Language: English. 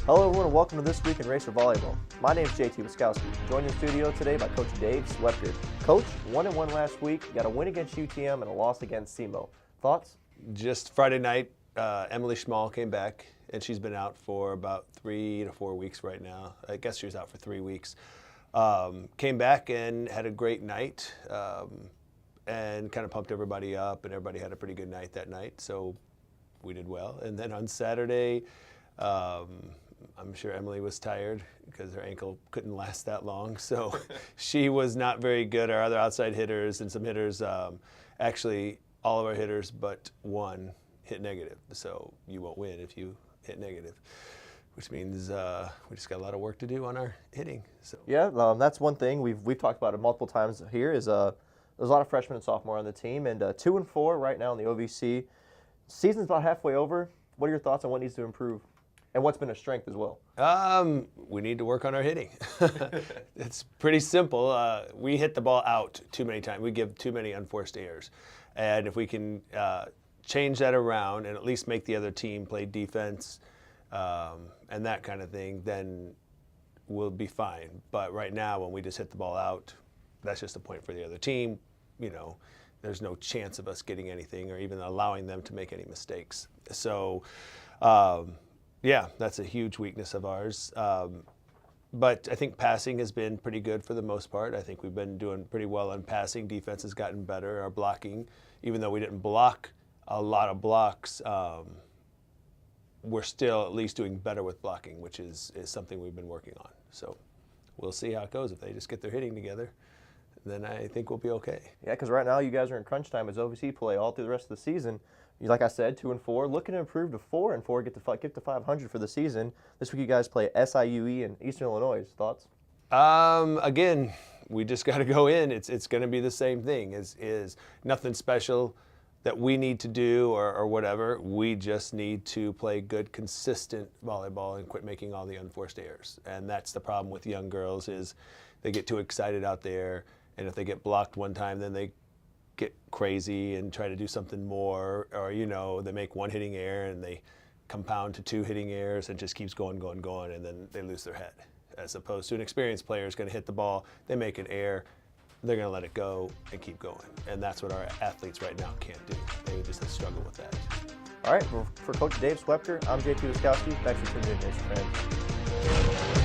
Hello everyone and welcome to This Week in Racer Volleyball. My name is JT Waszkowski, joined in the studio today by Coach Dave Schwepker. Coach, 1-1 last week, got a win against UTM and a loss against SEMO. Thoughts? Just Friday night, Emily Schmall came back, and she's been out for about 3 to 4 weeks right now. I guess she was out for 3 weeks. Came back and had a great night and kind of pumped everybody up, and everybody had a pretty good night that night, so we did well. And then on Saturday, I'm sure Emily was tired because her ankle couldn't last that long, so she was not very good. Our other outside hitters and some hitters, actually all of our hitters but one hit negative, so you won't win if you hit negative, which means we just got a lot of work to do on our hitting. So yeah, that's one thing we've talked about it multiple times here is there's a lot of freshmen and sophomore on the team, and 2-4 right now in the OVC. Season's about halfway over. What are your thoughts on what needs to improve? And what's been a strength as well? We need to work on our hitting. It's pretty simple. We hit the ball out too many times. We give too many unforced errors. And if we can change that around and at least make the other team play defense and that kind of thing, then we'll be fine. But right now, when we just hit the ball out, that's just a point for the other team. You know, there's no chance of us getting anything or even allowing them to make any mistakes. So, yeah, that's a huge weakness of ours. But I think passing has been pretty good for the most part. I think we've been doing pretty well on passing. Defense has gotten better. Our blocking, even though we didn't block a lot of blocks, we're still at least doing better with blocking, which is something we've been working on. So we'll see how it goes. If they just get their hitting together, then I think we'll be okay. Yeah, because right now you guys are in crunch time as OVC play all through the rest of the season. Like I said, 2-4, looking to improve to 4-4, get to 500 for the season. This week you guys play SIUE and Eastern Illinois. Thoughts? Again, we just got to go in. It's going to be the same thing. Is nothing special that we need to do or whatever. We just need to play good, consistent volleyball and quit making all the unforced errors. And that's the problem with young girls is they get too excited out there, and if they get blocked one time, then they get crazy and try to do something more, or you know, they make one hitting error and they compound to 2 hitting errors and just keeps going, and then they lose their head. As opposed to an experienced player is going to hit the ball, they make an error, they're going to let it go and keep going. And that's what our athletes right now can't do. They just struggle with that. All right, for Coach Dave Schwepker, I'm JT Waszkowski. Thanks for tuning in, Nation fans.